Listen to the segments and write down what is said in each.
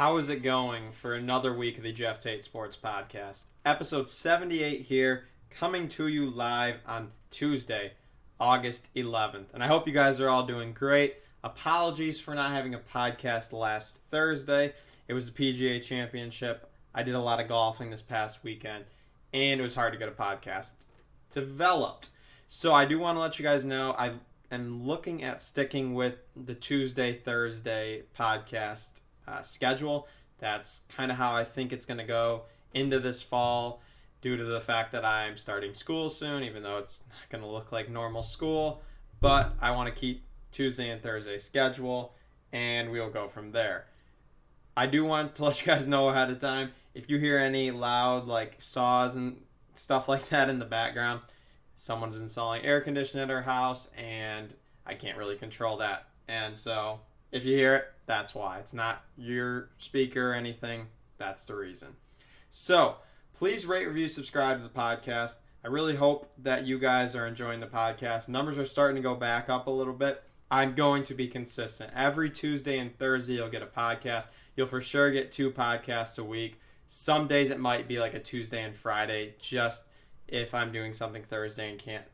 How is it going for another week of the Jeff Tate Sports Podcast? Episode 78 here, coming to you live on Tuesday, August 11th. And I hope you guys are all doing great. Apologies for not having a podcast last Thursday. It was the PGA Championship. I did a lot of golfing this past weekend, and it was hard to get a podcast developed. So I do want to let you guys know I am looking at sticking with the Tuesday, Thursday podcast schedule. That's kind of how I think it's going to go into this fall due to the fact that I'm starting school soon, even though it's not going to look like normal school. But I want to keep Tuesday and Thursday schedule, and we'll go from there. I do want to let you guys know ahead of time, if you hear any loud saws and stuff like that in the background, someone's installing air conditioning at our house, and I can't really control that. And so if you hear it, that's why. It's not your speaker or anything. That's the reason. So please rate, review, subscribe to the podcast. I really hope that you guys are enjoying the podcast. Numbers are starting to go back up a little bit. I'm going to be consistent. Every Tuesday and Thursday, you'll get a podcast. You'll for sure get 2 podcasts a week. Some days it might be like a Tuesday and Friday, just if I'm doing something Thursday and can't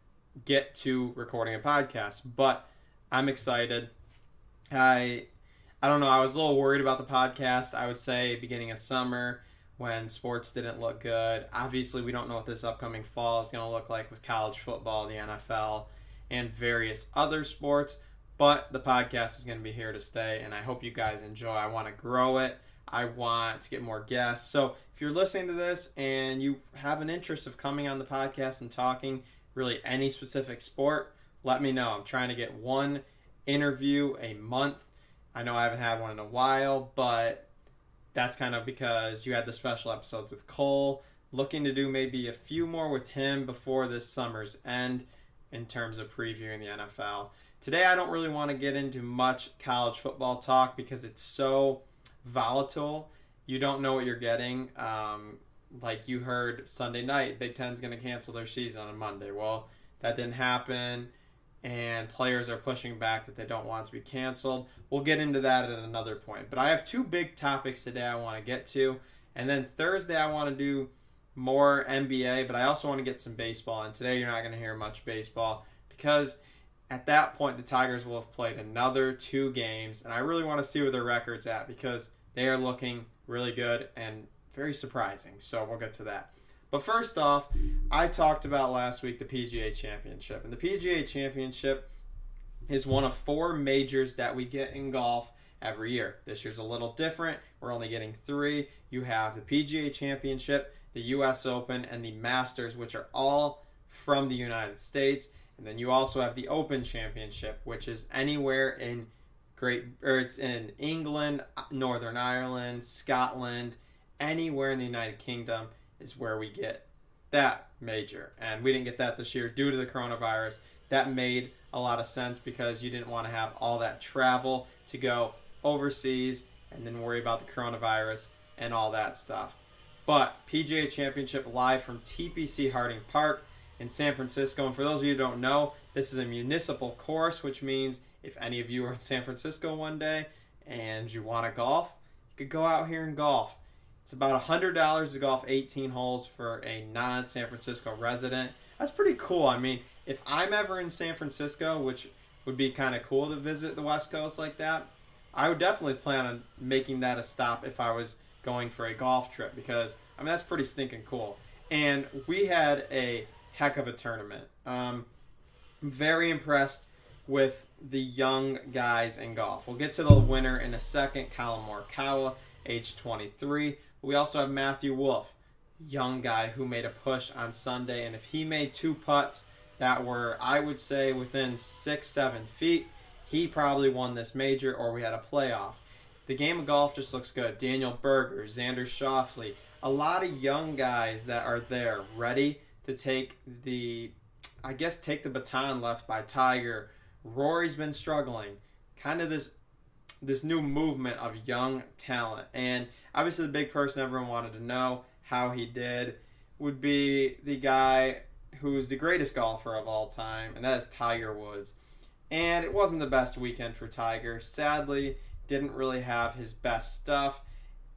get to recording a podcast. But I'm excited. I don't know. I was a little worried about the podcast, I would say, beginning of summer when sports didn't look good. Obviously, we don't know what this upcoming fall is going to look like with college football, the NFL, and various other sports. But the podcast is going to be here to stay, and I hope you guys enjoy. I want to grow it. I want to get more guests. So if you're listening to this and you have an interest of coming on the podcast and talking really any specific sport, let me know. I'm trying to get one interview a month. I know I haven't had one in a while, but that's kind of because you had the special episodes with Cole. Looking to do maybe a few more with him before this summer's end in terms of previewing the NFL. Today I don't really want to get into much college football talk because it's so volatile. You don't know what you're getting. Like you heard Sunday night, Big Ten's going to cancel their season on Monday. Well, that didn't happen, and players are pushing back that they don't want it to be canceled. We'll get into that at another point. But I have 2 big topics today I want to get to. And then Thursday I want to do more NBA, but I also want to get some baseball. And today you're not going to hear much baseball because at that point the Tigers will have played another 2 games. And I really want to see where their record's at because they are looking really good and very surprising. So we'll get to that. But first off, I talked about last week the PGA Championship. And the PGA Championship is one of 4 majors that we get in golf every year. This year's a little different. We're only getting 3. You have the PGA Championship, the US Open, and the Masters, which are all from the United States. And then you also have the Open Championship, which is anywhere in it's in England, Northern Ireland, Scotland, anywhere in the United Kingdom is where we get that major. And we didn't get that this year due to the coronavirus. That made a lot of sense because you didn't want to have all that travel to go overseas and then worry about the coronavirus and all that stuff. But PGA Championship live from TPC Harding Park in San Francisco. And for those of you who don't know, this is a municipal course, which means if any of you are in San Francisco one day and you want to golf, you could go out here and golf. It's about $100 to golf 18 holes for a non-San Francisco resident. That's pretty cool. I mean, if I'm ever in San Francisco, which would be kind of cool to visit the West Coast like that, I would definitely plan on making that a stop if I was going for a golf trip because, I mean, that's pretty stinking cool. And we had a heck of a tournament. I'm very impressed with the young guys in golf. We'll get to the winner in a second, Collin Morikawa, age 23. We also have Matthew Wolff, young guy who made a push on Sunday. And if he made 2 putts that were, I would say, within 6-7 feet, he probably won this major or we had a playoff. The game of golf just looks good. Daniel Berger, Xander Schauffele, a lot of young guys that are there ready to take the baton left by Tiger. Rory's been struggling. Kind of this new movement of young talent. And obviously the big person everyone wanted to know how he did would be the guy who's the greatest golfer of all time, and that is Tiger Woods. And it wasn't the best weekend for Tiger. Sadly, didn't really have his best stuff.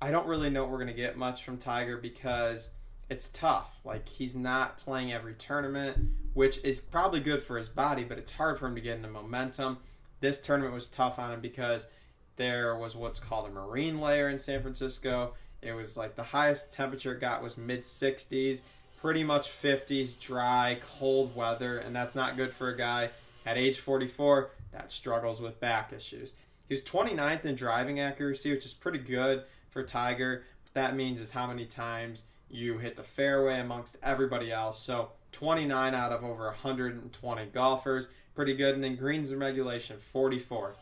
I don't really know what we're going to get much from Tiger because it's tough. Like, he's not playing every tournament, which is probably good for his body, but it's hard for him to get into momentum. This tournament was tough on him because there was what's called a marine layer in San Francisco. It was like the highest temperature it got was mid-60s, pretty much 50s, dry, cold weather, and that's not good for a guy at age 44 that struggles with back issues. He was 29th in driving accuracy, which is pretty good for Tiger. What that means is how many times you hit the fairway amongst everybody else. So 29 out of over 120 golfers, pretty good. And then greens and regulation, 44th.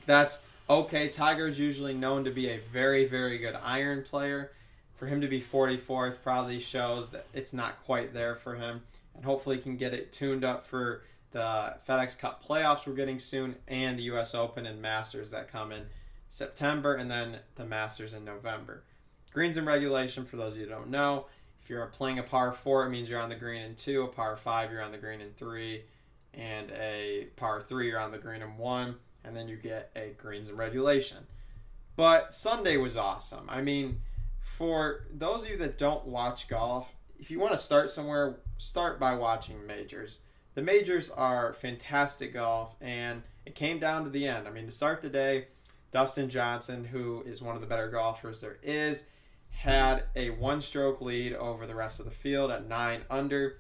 That's okay. Tiger is usually known to be a very, very good iron player. For him to be 44th probably shows that it's not quite there for him. And hopefully he can get it tuned up for the FedEx Cup playoffs we're getting soon and the U.S. Open and Masters that come in September, and then the Masters in November. Greens and regulation, for those of you who don't know, if you're playing a par 4, it means you're on the green in 2, a par 5, you're on the green in 3, and a par 3, you're on the green in 1, and then you get a greens and regulation. But Sunday was awesome. I mean, for those of you that don't watch golf, if you want to start somewhere, start by watching majors. The majors are fantastic golf, and it came down to the end. I mean, to start the day, Dustin Johnson, who is one of the better golfers there is, had a one-stroke lead over the rest of the field at 9 under.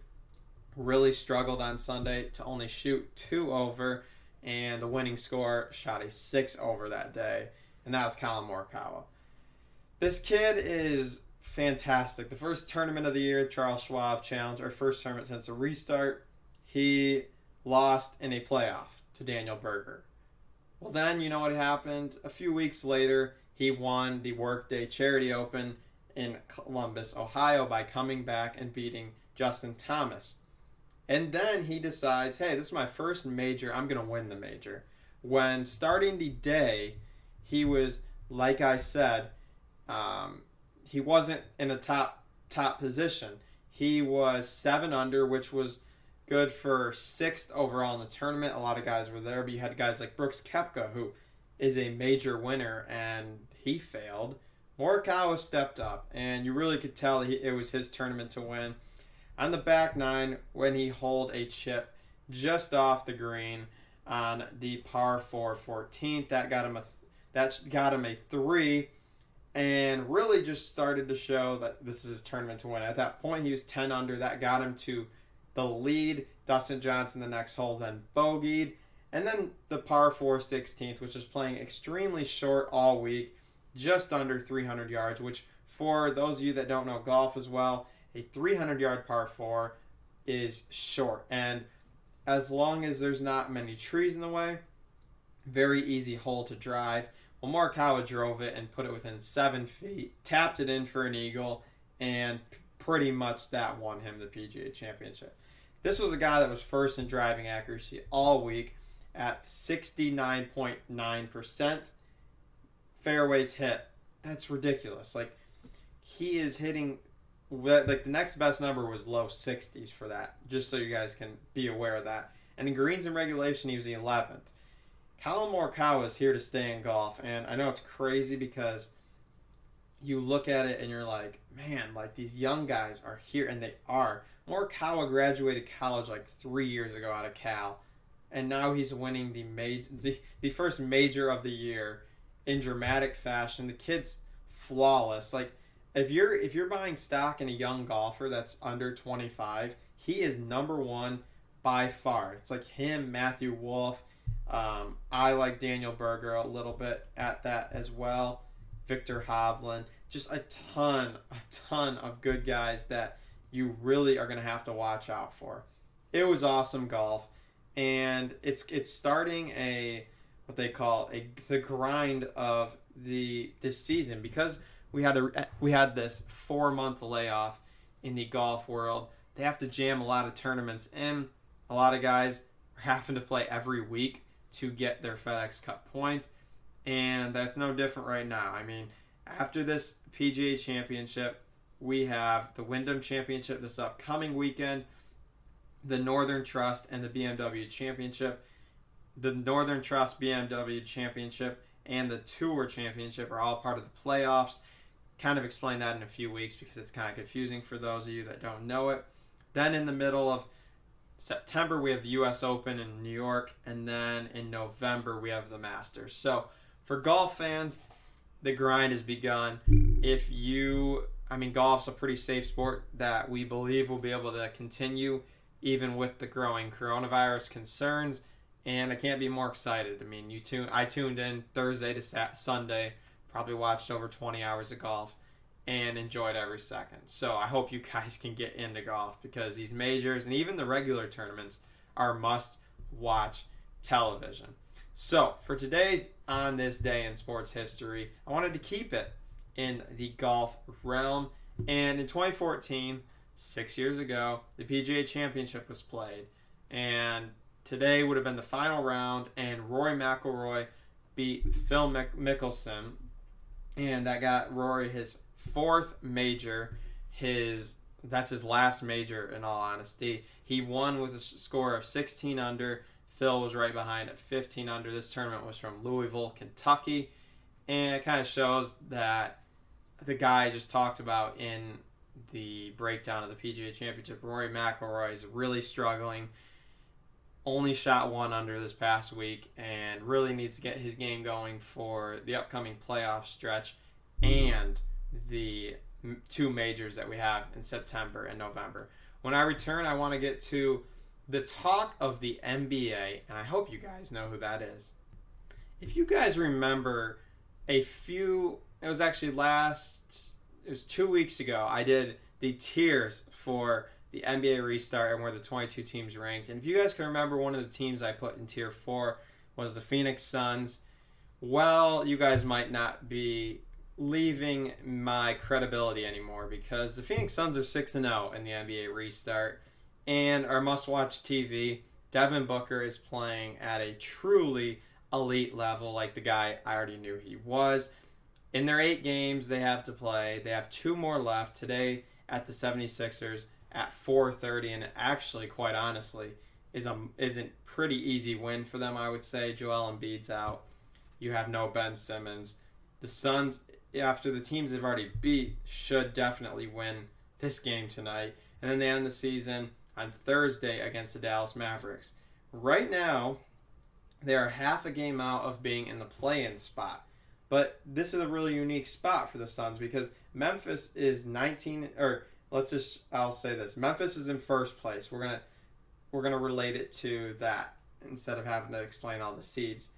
Really struggled on Sunday to only shoot 2 over, and the winning score shot a 6 over that day, and that was Collin Morikawa. This kid is fantastic. The first tournament of the year, Charles Schwab Challenge, our first tournament since the restart, he lost in a playoff to Daniel Berger. Well, then, you know what happened? A few weeks later, he won the Workday Charity Open in Columbus, Ohio, by coming back and beating Justin Thomas. And then he decides, hey, this is my first major. I'm going to win the major. When starting the day, he was, like I said, he wasn't in a top position. He was 7 under, which was good for 6th overall in the tournament. A lot of guys were there, but you had guys like Brooks Koepka, who is a major winner, and he failed. Morikawa stepped up, and you really could tell it was his tournament to win. On the back 9, when he holed a chip just off the green on the par 4 14th, that got him a 3, and really just started to show that this is his tournament to win. At that point, he was 10 under. That got him to the lead. Dustin Johnson the next hole then bogeyed. And then the par 4 16th, which was playing extremely short all week, just under 300 yards, which for those of you that don't know golf as well, a 300-yard par 4 is short. And as long as there's not many trees in the way, very easy hole to drive. Well, Morikawa drove it and put it within 7 feet, tapped it in for an eagle, and pretty much that won him the PGA Championship. This was a guy that was first in driving accuracy all week at 69.9%. Fairways hit. That's ridiculous. Like, he is hitting, like, the next best number was low 60s for that, just so you guys can be aware of that. And in greens and regulation, he was the 11th. Collin Morikawa is here to stay in golf, and I know it's crazy because you look at it and you're like, man, like, these young guys are here, and they are. Morikawa graduated college like 3 years ago out of Cal, and now he's winning the first major of the year in dramatic fashion. The kid's flawless. Like, if you're buying stock in a young golfer that's under 25, he is number 1 by far. It's like him, Matthew Wolff. I like Daniel Berger a little bit at that as well. Victor Hovland. Just a ton of good guys that you really are going to have to watch out for. It was awesome golf, and it's starting what they call the grind of this season, because we had this 4-month layoff in the golf world. They have to jam a lot of tournaments in. A lot of guys are having to play every week to get their FedEx Cup points, and that's no different right now. I mean, after this PGA Championship, we have the Wyndham Championship this upcoming weekend, the Northern Trust, and the BMW Championship. The Northern Trust BMW Championship and the Tour Championship are all part of the playoffs. Kind of explain that in a few weeks because it's kind of confusing for those of you that don't know it. Then in the middle of September, we have the U.S. Open in New York, and then in November, we have the Masters. So for golf fans, the grind has begun. Golf's a pretty safe sport that we believe will be able to continue even with the growing coronavirus concerns, and I can't be more excited. I tuned in Thursday to Sunday, probably watched over 20 hours of golf, and enjoyed every second. So I hope you guys can get into golf because these majors and even the regular tournaments are must-watch television. So for today's On This Day in Sports History, I wanted to keep it in the golf realm. And in 2014, 6 years ago, the PGA Championship was played. And today would have been the final round, and Rory McIlroy beat Phil Mickelson. And that got Rory his fourth major. That's his last major, in all honesty. He won with a score of 16 under. Phil was right behind at 15 under. This tournament was from Louisville, Kentucky. And it kind of shows that the guy I just talked about in the breakdown of the PGA Championship, Rory McIlroy, is really struggling. Only shot 1 under this past week and really needs to get his game going for the upcoming playoff stretch and the 2 majors that we have in September and November. When I return, I want to get to the talk of the NBA, and I hope you guys know who that is. If you guys remember it was 2 weeks ago, I did the tiers for the NBA restart and where the 22 teams ranked. And if you guys can remember, one of the teams I put in tier 4 was the Phoenix Suns. Well, you guys might not be leaving my credibility anymore because the Phoenix Suns are 6-0 in the NBA restart. And our must-watch TV, Devin Booker is playing at a truly elite level like the guy I already knew he was. In their 8 games they have to play, they have 2 more left today at the 76ers at 4:30, and actually, quite honestly, is a pretty easy win for them, I would say. Joel Embiid's out. You have no Ben Simmons. The Suns, after the teams they've already beat, should definitely win this game tonight. And then they end the season on Thursday against the Dallas Mavericks. Right now, they are half a game out of being in the play-in spot. But this is a really unique spot for the Suns because Memphis is I'll say this. Memphis is in first place. We're gonna relate it to that instead of having to explain all the seeds.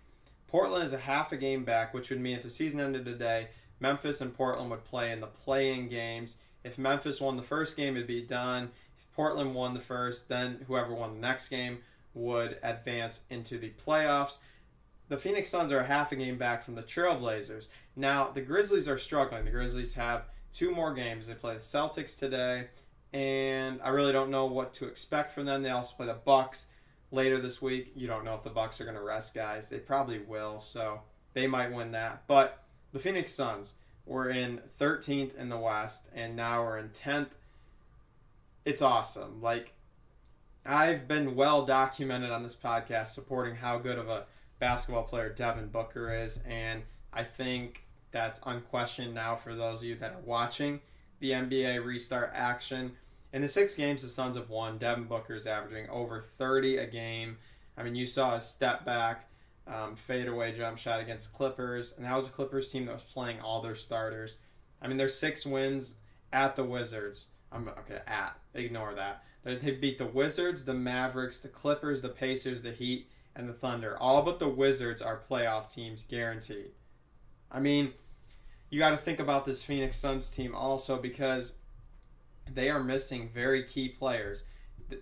Portland is a half a game back, which would mean if the season ended today, Memphis and Portland would play in the play-in games. If Memphis won the first game, it'd be done. If Portland won the first, then whoever won the next game would advance into the playoffs. The Phoenix Suns are a half a game back from the Trailblazers. Now, the Grizzlies are struggling. The Grizzlies have 2 more games. They play the Celtics today, and I really don't know what to expect from them. They also play the Bucks later this week. You don't know if the Bucks are going to rest guys. They probably will, so they might win that. But the Phoenix Suns were in 13th in the West, and now we're in 10th. It's awesome. I've been well documented on this podcast supporting how good of a basketball player Devin Booker is, and I think that's unquestioned now for those of you that are watching the NBA restart action. In the 6 games the Suns have won, Devin Booker's averaging over 30 a game. You saw a step back, fadeaway jump shot against the Clippers, and that was a Clippers team that was playing all their starters. There's 6 wins at the Wizards. Ignore that. They beat the Wizards, the Mavericks, the Clippers, the Pacers, the Heat, and the Thunder. All but the Wizards are playoff teams guaranteed. You got to think about this Phoenix Suns team also because they are missing very key players.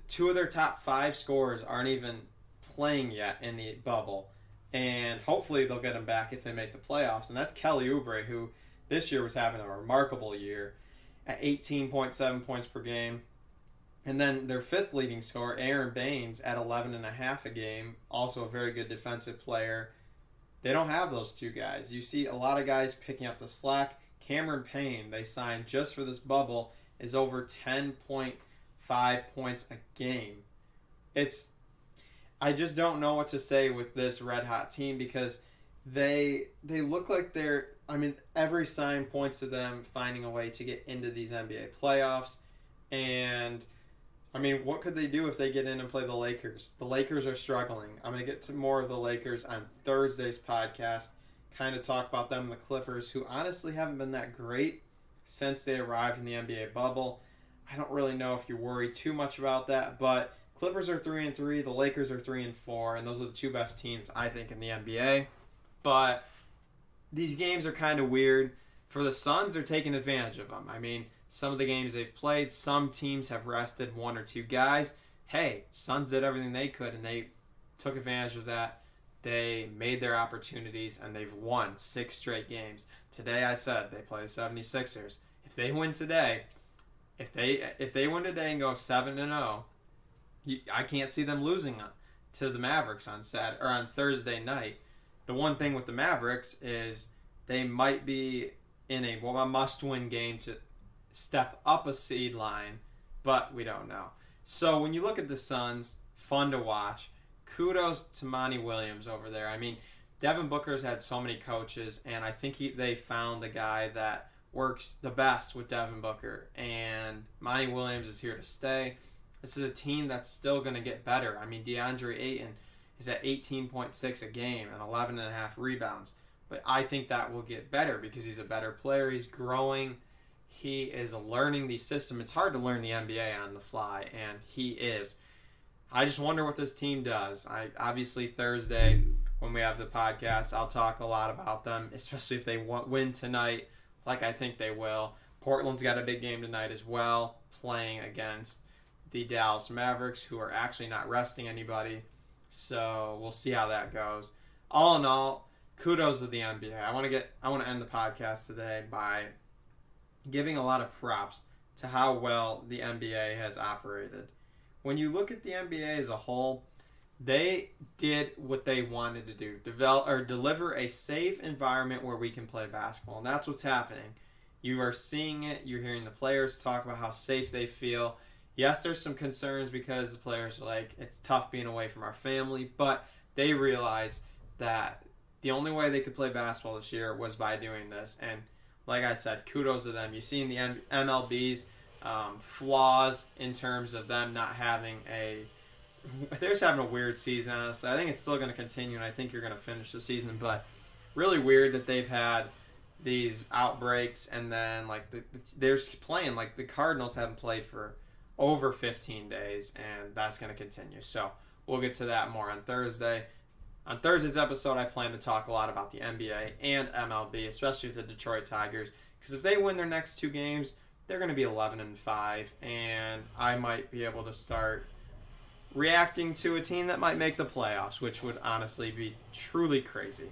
2 of their top 5 scorers aren't even playing yet in the bubble, and hopefully they'll get them back if they make the playoffs. And that's Kelly Oubre, who this year was having a remarkable year at 18.7 points per game. And then their 5th leading scorer, Aaron Baines, at 11.5 a game, also a very good defensive player. They don't have those 2 guys. You see a lot of guys picking up the slack. Cameron Payne, they signed just for this bubble, is over 10.5 points a game. I just don't know what to say with this red-hot team because They look like they're, every sign points to them finding a way to get into these NBA playoffs. And, what could they do if they get in and play the Lakers? The Lakers are struggling. I'm going to get to more of the Lakers on Thursday's podcast, kind of talk about them and the Clippers, who honestly haven't been that great since they arrived in the NBA bubble. I don't really know if you worry too much about that, but Clippers are 3-3, the Lakers are 3-4, and those are the two best teams, I think, in the NBA. But these games are kind of weird. For the Suns, they're taking advantage of them. Some of the games they've played, some teams have rested one or two guys. Hey, Suns did everything they could, and they took advantage of that. They made their opportunities, and they've won 6 straight games. Today, I said, they play the 76ers. If they win today, if they win today and go 7-0, I can't see them losing to the Mavericks on Thursday night. The one thing with the Mavericks is they might be in a must-win game to step up a seed line, but we don't know. So when you look at the Suns, fun to watch. Kudos to Monty Williams over there. Devin Booker's had so many coaches, and I think they found the guy that works the best with Devin Booker, and Monty Williams is here to stay. This is a team that's still going to get better. DeAndre Ayton is at 18.6 a game and 11.5 rebounds. But I think that will get better because he's a better player. He's growing. He is learning the system. It's hard to learn the NBA on the fly, and he is. I just wonder what this team does. Obviously, Thursday, when we have the podcast, I'll talk a lot about them, especially if they win tonight, like I think they will. Portland's got a big game tonight as well, playing against the Dallas Mavericks, who are actually not resting anybody. So we'll see how that goes. All in all, kudos to the NBA. I want to end the podcast today by giving a lot of props to how well the NBA has operated. When you look at the NBA as a whole, they did what they wanted to do, deliver a safe environment where we can play basketball, and that's what's happening. You are seeing it. You're hearing the players talk about how safe they feel. Yes, there's some concerns because the players are like, it's tough being away from our family, but they realize that the only way they could play basketball this year was by doing this. And like I said, kudos to them. You've seen the MLB's flaws in terms of them not having they're just having a weird season, honestly. I think it's still going to continue, and I think you're going to finish the season, but really weird that they've had these outbreaks, and then they're playing, the Cardinals haven't played for over 15 days, and that's going to continue. So we'll get to that more on Thursday. On Thursday's episode, I plan to talk a lot about the NBA and MLB, especially with the Detroit Tigers, because if they win their next 2 games, they're going to be 11-5, and I might be able to start reacting to a team that might make the playoffs, which would honestly be truly crazy.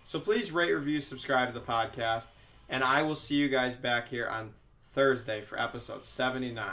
So please rate, review, subscribe to the podcast, and I will see you guys back here on Thursday for episode 79.